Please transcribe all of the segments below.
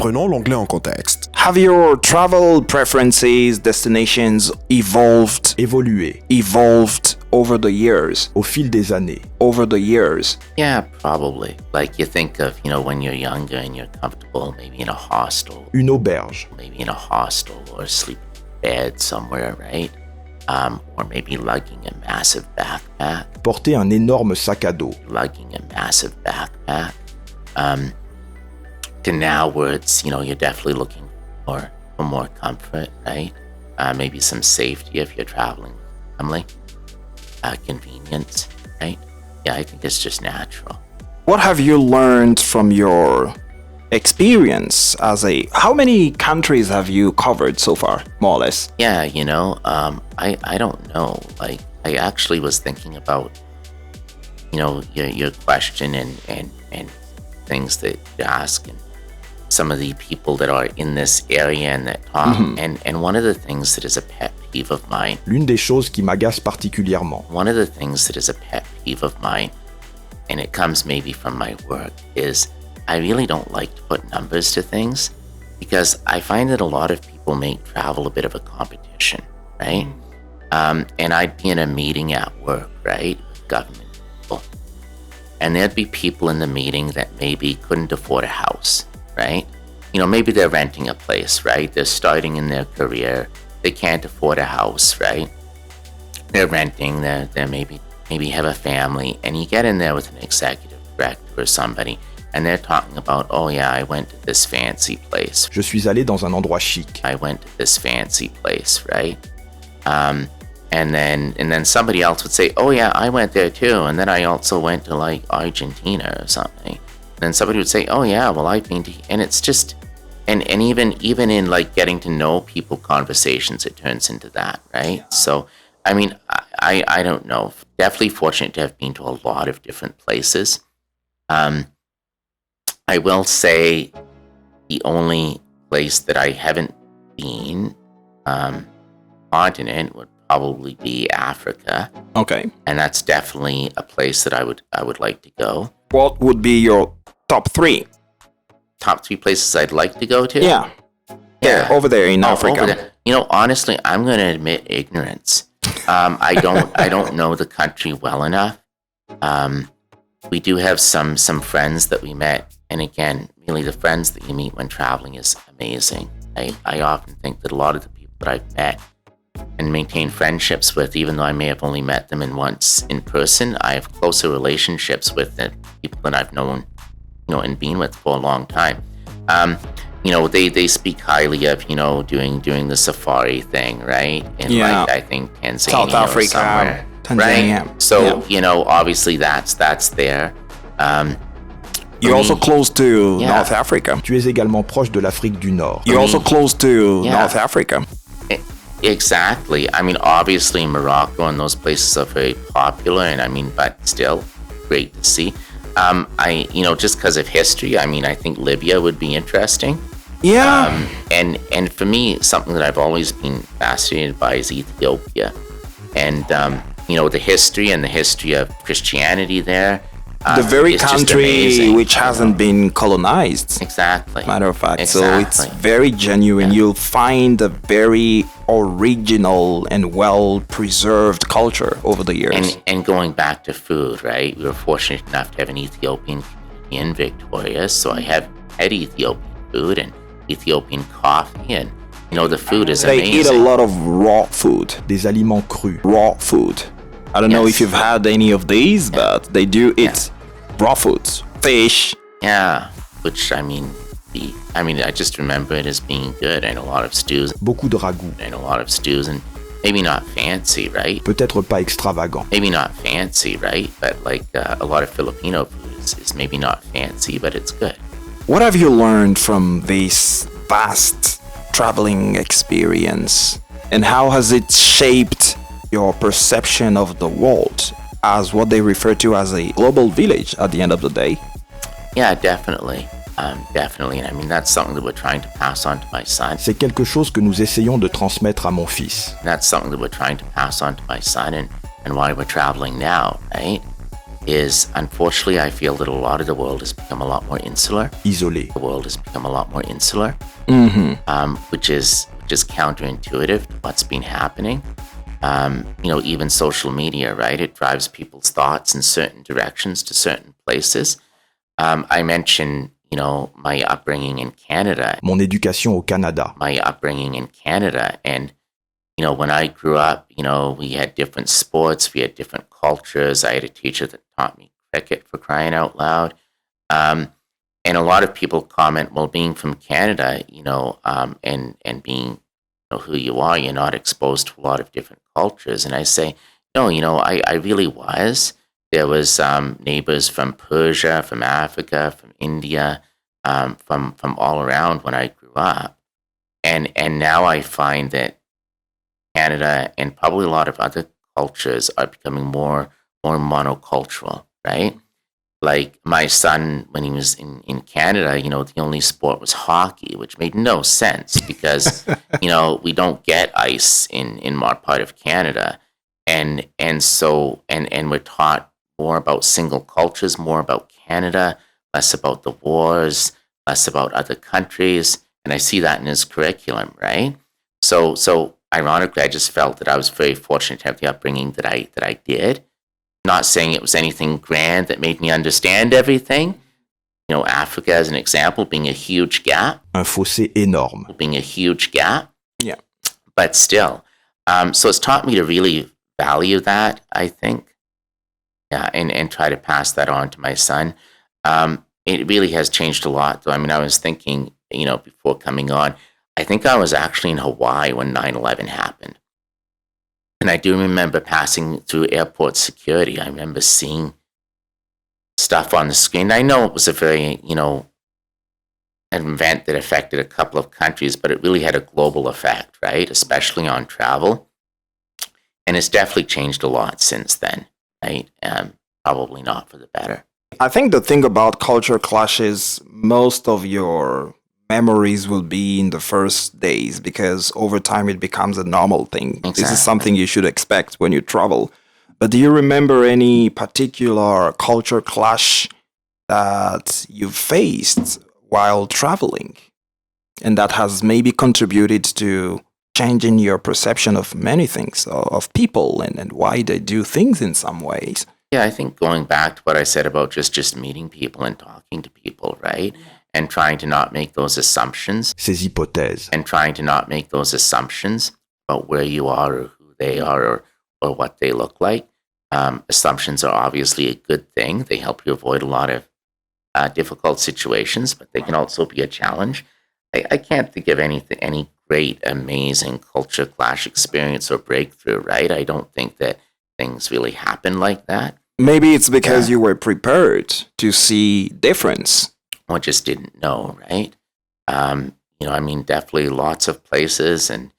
Apprenons l'anglais en contexte. Have your travel preferences, destinations evolved over the years? Au fil des années. Over the years. Yeah, probably. Like you think of, when you're younger and you're comfortable, maybe in a hostel. Une auberge. Maybe in a hostel or sleep bed somewhere, right? Or maybe lugging a massive backpack. Porter un énorme sac à dos. Lugging a massive backpack. To now where it's, you're definitely looking for more comfort, right? Maybe some safety if you're traveling with family. Convenience, right? Yeah, I think it's just natural. What have you learned from your experience how many countries have you covered so far, more or less? Yeah, I don't know. Like, I actually was thinking about, your question and things that you ask and some of the people that are in this area and that talk. And one of the things that is a pet peeve of mine. L'une des choses qui m'agace particulièrement. One of the things that is a pet peeve of mine, and it comes maybe from my work, is I really don't like to put numbers to things because I find that a lot of people make travel a bit of a competition, right? And I'd be in a meeting at work, right, with government people, and there'd be people in the meeting that maybe couldn't afford a house, right? Maybe they're renting a place, right? They're starting in their career. They can't afford a house, right? They're renting, they're maybe have a family, and you get in there with an executive director or somebody, and they're talking about, oh yeah, I went to this fancy place. Je suis allé dans un endroit chic. I went to this fancy place, right? And then somebody else would say, oh yeah, I went there too, and then I also went to like Argentina or something. And then somebody would say, oh yeah, well I've been to, and it's just, and even in like getting to know people conversations, it turns into that, right? Yeah. So, I mean, I don't know. Definitely fortunate to have been to a lot of different places. I will say the only place that I haven't been, continent, would probably be Africa. Okay. And that's definitely a place that I would like to go. What would be your top three? Top three places I'd like to go to? Yeah. Over there in Africa. Over there. Honestly, I'm going to admit ignorance. I don't know the country well enough. We do have some friends that we met, and again, really the friends that you meet when traveling is amazing. I often think that a lot of the people that I've met and maintain friendships with, even though I may have only met them once in person, I have closer relationships with the people that I've known, and been with for a long time. They speak highly of, doing the safari thing, right? In I think Tanzania, South Africa, somewhere, Tanzania. Right? So, obviously that's there. You're also close to North Africa. Tu es également proche de l'Afrique du Nord. You're also close to North Africa. Exactly. I mean, obviously Morocco and those places are very popular, and but still great to see. Just because of history, I think Libya would be interesting. Yeah. And for me, something that I've always been fascinated by is Ethiopia. And, the history of Christianity there. The very country which hasn't been colonized. Exactly. Matter of fact. Exactly. So it's very genuine. Yeah. You'll find a very original and well-preserved culture over the years. And going back to food, right? We were fortunate enough to have an Ethiopian community in Victoria, so I have had Ethiopian food and Ethiopian coffee, and the food is amazing. They eat a lot of raw food. Des aliments crus. Raw food. I don't know if you've had any of these, but they do eat raw foods. Fish. Yeah, which I just remember it as being good, and a lot of stews. Beaucoup de ragoût. And a lot of stews, and maybe not fancy, right? Peut-être pas extravagant. Maybe not fancy, right? But like a lot of Filipino food is maybe not fancy, but it's good. What have you learned from this vast traveling experience, and how has it shaped your perception of the world as what they refer to as a global village at the end of the day? Yeah, definitely. Definitely. And that's something that we're trying to pass on to my son. C'est quelque chose que nous essayons de transmettre à mon fils. That's something that we're trying to pass on to my son, and why we're traveling now, right? is, unfortunately, I feel that a lot of the world has become a lot more insular. Isolé. The world has become a lot more insular, Mm-hmm. which is counterintuitive to what's been happening. Even social media, right? It drives people's thoughts in certain directions to certain places. I mentioned, my upbringing in Canada. Mon éducation au Canada. My upbringing in Canada. And, when I grew up, we had different sports, we had different cultures. I had a teacher that taught me cricket, for crying out loud. And a lot of people comment, well, being from Canada, and being who you are, you're not exposed to a lot of different cultures. And I say, no, I really was. There was neighbors from Persia, from Africa, from India, from all around when I grew up. And now I find that Canada and probably a lot of other cultures are becoming more monocultural, right? Like my son, when he was in Canada, the only sport was hockey, which made no sense because, we don't get ice in our part of Canada. And we're taught more about single cultures, more about Canada, less about the wars, less about other countries. And I see that in his curriculum, right? So ironically, I just felt that I was very fortunate to have the upbringing that I did. Not saying it was anything grand that made me understand everything. Africa, as an example, being a huge gap. Un fossé énorme. Being a huge gap. Yeah. But still. So it's taught me to really value that, I think. Yeah, and try to pass that on to my son. It really has changed a lot, though. I mean, I was thinking, before coming on, I think I was actually in Hawaii when 9/11 happened. And I do remember passing through airport security. I remember seeing stuff on the screen. I know it was a very, an event that affected a couple of countries, but it really had a global effect, right? Especially on travel. And it's definitely changed a lot since then, right? Probably not for the better. I think the thing about culture clashes, most of your memories will be in the first days because over time it becomes a normal thing. Exactly. This is something you should expect when you travel. But do you remember any particular culture clash that you've faced while traveling and that has maybe contributed to changing your perception of many things, of people and why they do things in some ways? Yeah, I think going back to what I said about just meeting people and talking to people, right? And trying to not make those assumptions. Ces hypothèses. And trying to not make those assumptions about where you are or who they are or what they look like. Assumptions are obviously a good thing. They help you avoid a lot of difficult situations, but they can also be a challenge. I can't think of any great, amazing culture clash experience or breakthrough, right? I don't think that things really happen like that. Maybe it's because you were prepared to see difference. Or just didn't know, right? Definitely lots of places, and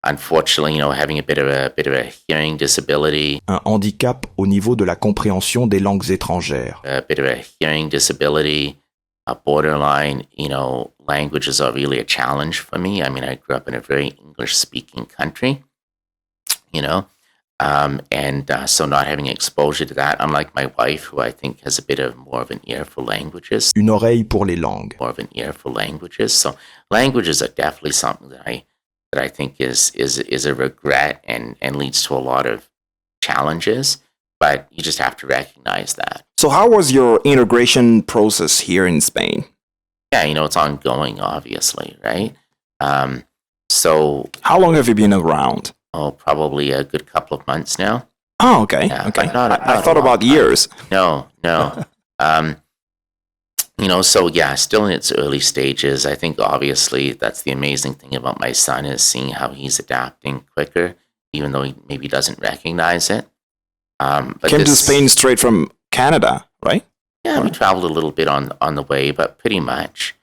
unfortunately, having a bit of a hearing disability. Un handicap au niveau de la compréhension des langues étrangères. A bit of a hearing disability, a borderline, languages are really a challenge for me. I mean, I grew up in a very English-speaking country, so not having exposure to that, unlike my wife, who I think has a bit of more of an ear for languages. Une oreille pour les langues. More of an ear for languages. So languages are definitely something that I think is a regret and leads to a lot of challenges, but you just have to recognize that. So how was your integration process here in Spain? Yeah, it's ongoing, obviously, right? So how long have you been around? Oh, probably a good couple of months now. Oh, okay. Yeah, okay. Not I thought about years. No. So yeah, still in its early stages. I think obviously that's the amazing thing about my son is seeing how he's adapting quicker, even though he maybe doesn't recognize it. But Came to Spain straight from Canada, right? Yeah, we traveled a little bit on the way, but pretty much.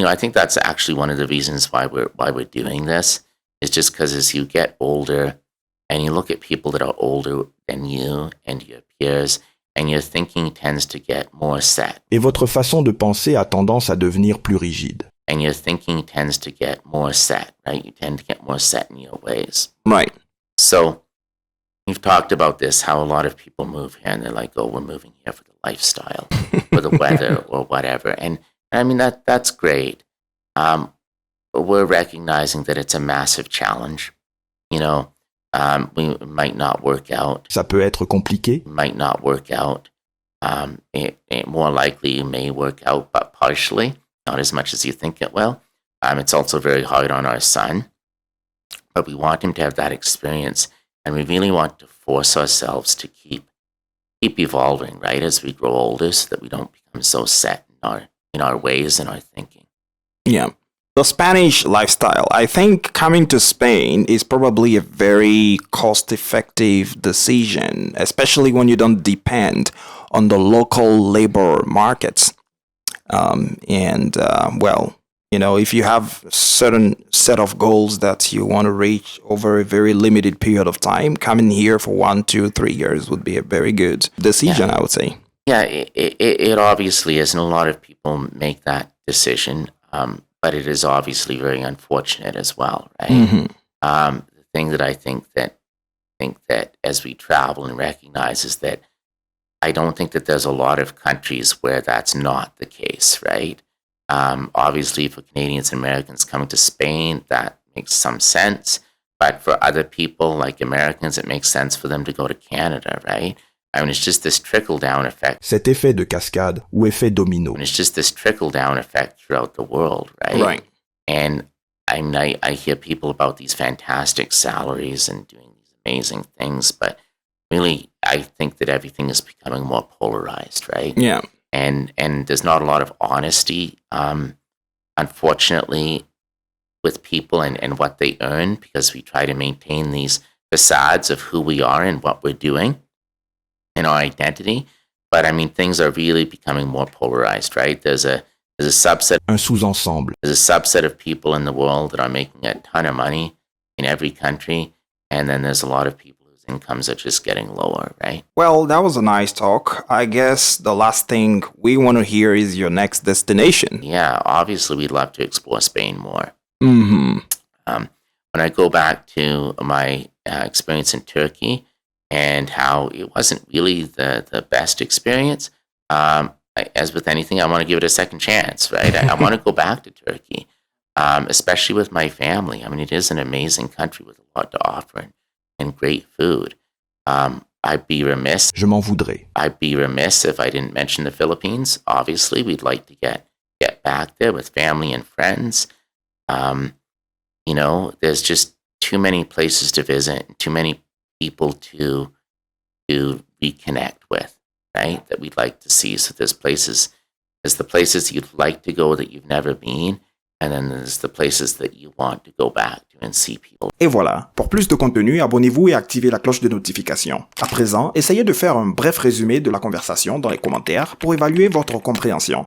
I think that's actually one of the reasons why we're doing this. Is just because as you get older and you look at people that are older than you and your peers, and your thinking tends to get more set. Et votre façon de penser a tendance à devenir plus rigide. And your thinking tends to get more set, right? You tend to get more set in your ways. Right. So We've talked about this, how a lot of people move here and they're like, oh, we're moving here for the lifestyle, for the weather or whatever. And I mean, that's great. But we're recognizing that it's a massive challenge. You know, we might not work out. Ça peut être compliqué. Might not work out. It more likely may work out, but partially, not as much as you think it will. It's also very hard on our son, but we want him to have that experience, and we really want to force ourselves to keep evolving, right, as we grow older, so that we don't become so set in our ways and our thinking. Yeah. The Spanish lifestyle. I think coming to Spain is probably a very cost-effective decision, especially when you don't depend on the local labor markets. Well, you know, if you have a certain set of goals that you want to reach over a very limited period of time, coming here for 1, 2, 3 years would be a very good decision, I would say. Yeah, it obviously is, and a lot of people make that decision. But it is obviously very unfortunate as well, right? Mm-hmm. The thing that I think that as we travel and recognize is that I don't think that there's a lot of countries where that's not the case, right? Obviously, for Canadians and Americans coming to Spain, that makes some sense. But for other people like Americans, it makes sense for them to go to Canada, right? I mean, it's just this trickle-down effect. Cet effet de cascade ou effet domino. And it's just this trickle-down effect throughout the world, right? Right. And I mean, I hear people about these fantastic salaries and doing these amazing things, but really, I think that everything is becoming more polarized, right? Yeah. And there's not a lot of honesty, unfortunately, with people and what they earn, because we try to maintain these facades of who we are and what we're doing and our identity. But I mean, things are really becoming more polarized, right? There's a subset. Un sous-ensemble. There's a subset of people in the world that are making a ton of money in every country, and then there's a lot of people whose incomes are just getting lower, right? Well, that was a nice talk. I guess the last thing we want to hear is your next destination. Yeah, obviously, we'd love to explore Spain more. Mm-hmm. When I go back to my experience in Turkey and how it wasn't really the best experience, as with anything, I want to give it a second chance, right? I want to go back to Turkey, especially with my family. I mean, it is an amazing country with a lot to offer and great food. I'd be remiss. Je m'en voudrais. I'd be remiss if I didn't mention the Philippines. Obviously, we'd like to get back there with family and friends. You know, there's just too many places to visit, too many people to reconnect with, right? That we'd like to see. So there's the places you'd like to go that you've never been, and then there's the places that you want to go back to and see people. Et voilà. Pour plus de contenu, abonnez-vous et activez la cloche de notification. À présent, essayez de faire un bref résumé de la conversation dans les commentaires pour évaluer votre compréhension.